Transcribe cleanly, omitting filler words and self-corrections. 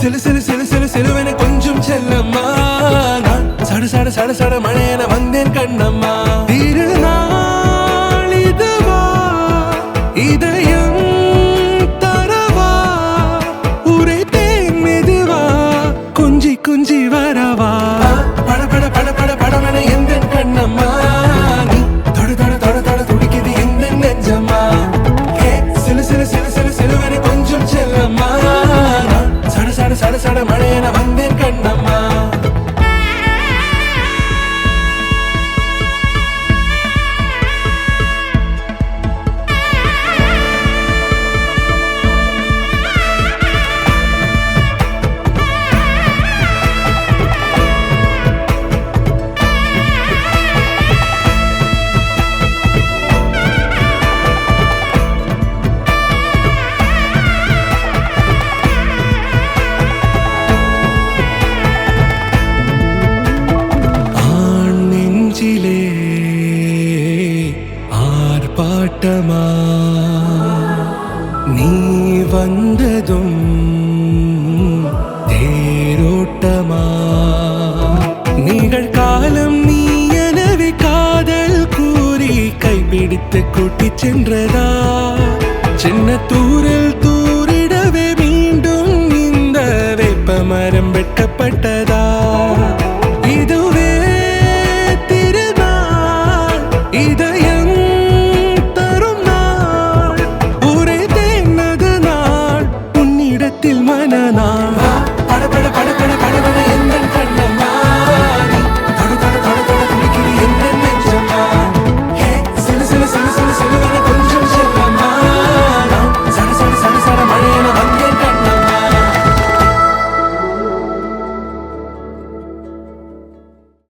சிலு சிலு சிலு சிலு சிலுவென கொஞ்சம் செல்லம்மா நான் சட சட சட சட மழையென வந்தேன் கண்ணம்மா திருநாள் இதுவா இதயம் தரவா உரைத்தேன் மெதுவா கொஞ்சி கொஞ்சி வரவா பட பட பட பட படமென எந்தன் கண்ணம்மா நீ தொட தொட தொட தொட துடிக்குது எந்தன் நெஞ்சம்மா சிலு சிலு சிலு சிலு சிலுவென கொஞ்சம் செல்லம்மா நான் சட சட சட சட மழையென வந்தேன் கண்ணம்மா ஆர்ப்பாட்டமா நீ வந்ததும் தேரோட்டமா நிகழ்காலம் நீ எனவே காதல் கூறி கைப்பிடித்து கூட்டி சென்றதா சின்ன தூர